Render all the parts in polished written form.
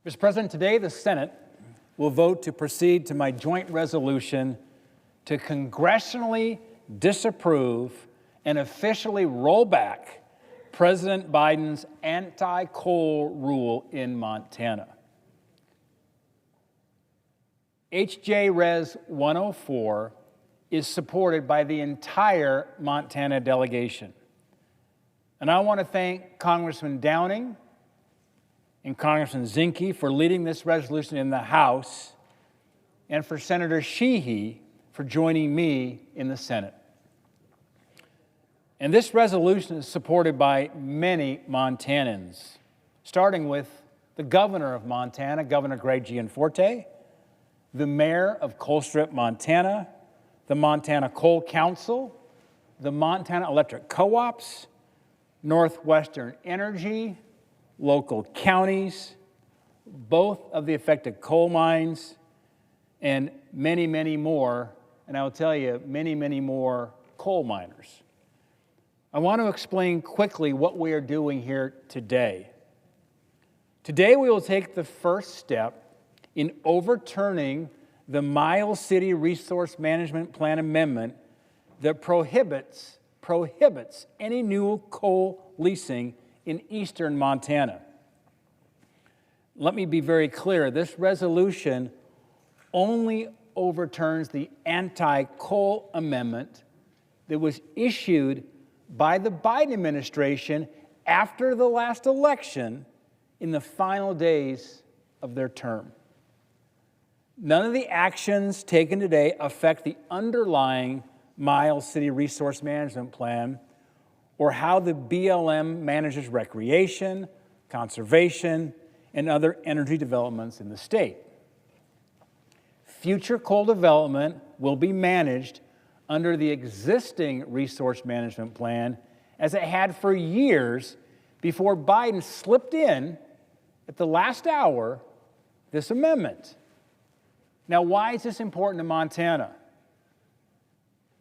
Mr. President, today the Senate will vote to proceed to my joint resolution to congressionally disapprove and officially roll back President Biden's anti-coal rule in Montana. H.J. Res. 104 is supported by the entire Montana delegation. And I want to thank Congressman Downing and Congressman Zinke for leading this resolution in the House, and for Senator Sheehy for joining me in the Senate. And this resolution is supported by many Montanans, starting with the governor of Montana, Governor Greg Gianforte, the mayor of Colstrip, Montana, the Montana Coal Council, the Montana Electric Co-ops, Northwestern Energy, local counties, both of the affected coal mines, and many, many more, and I will tell you, many, many more coal miners. I want to explain quickly what we are doing here today. Today we will take the first step in overturning the Miles City Resource Management Plan amendment that prohibits any new coal leasing in eastern Montana. Let me be very clear, this resolution only overturns the anti-coal amendment that was issued by the Biden administration after the last election in the final days of their term. None of the actions taken today affect the underlying Miles City Resource Management Plan or how the BLM manages recreation, conservation, and other energy developments in the state. Future coal development will be managed under the existing resource management plan as it had for years before Biden slipped in at the last hour this amendment. Now, why is this important to Montana?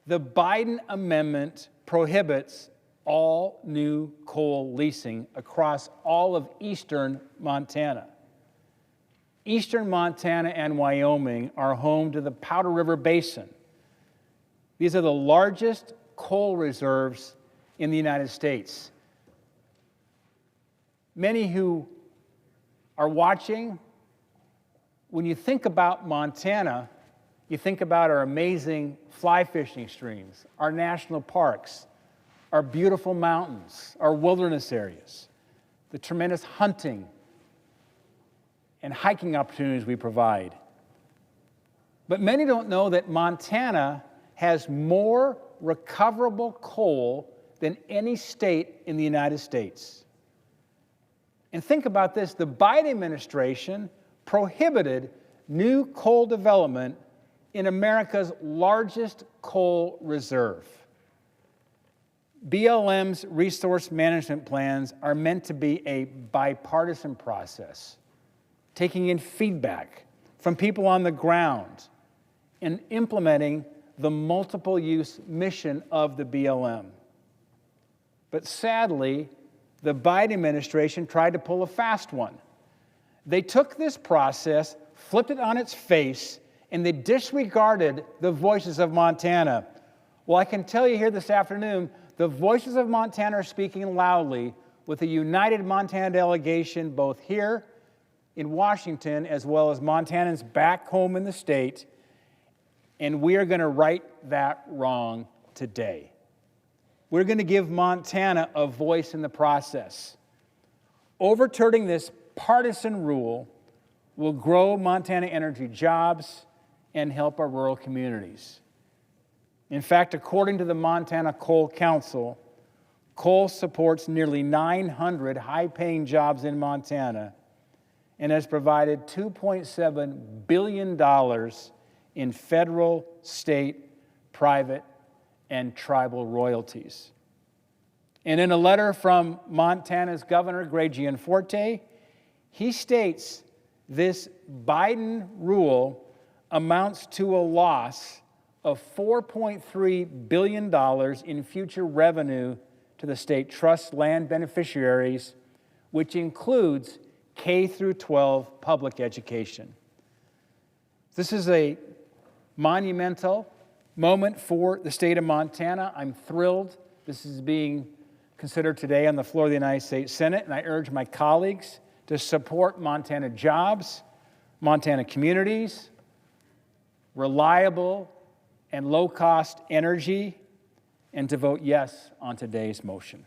The Biden amendment prohibits all new coal leasing across all of eastern Montana. Eastern Montana and Wyoming are home to the Powder River Basin. These are the largest coal reserves in the United States. Many who are watching, when you think about Montana, you think about our amazing fly fishing streams, our national parks, our beautiful mountains, our wilderness areas, the tremendous hunting and hiking opportunities we provide. But many don't know that Montana has more recoverable coal than any state in the United States. And think about this, the Biden administration prohibited new coal development in America's largest coal reserve. BLM's resource management plans are meant to be a bipartisan process, taking in feedback from people on the ground and implementing the multiple use mission of the BLM. But sadly, the Biden administration tried to pull a fast one. They took this process, flipped it on its face, and they disregarded the voices of Montana. Well, I can tell you here this afternoon, the voices of Montana are speaking loudly with a united Montana delegation both here in Washington as well as Montanans back home in the state, and we are going to right that wrong today. We're going to give Montana a voice in the process. Overturning this partisan rule will grow Montana energy jobs and help our rural communities. In fact, according to the Montana Coal Council, coal supports nearly 900 high-paying jobs in Montana and has provided $2.7 billion in federal, state, private, and tribal royalties. And in a letter from Montana's Governor Greg Gianforte, he states this Biden rule amounts to a loss of $4.3 billion in future revenue to the state trust land beneficiaries, which includes K through 12 public education. This is a monumental moment for the state of Montana. I'm thrilled this is being considered today on the floor of the United States Senate, and I urge my colleagues to support Montana jobs, Montana communities, reliable and low-cost energy, and to vote yes on today's motion.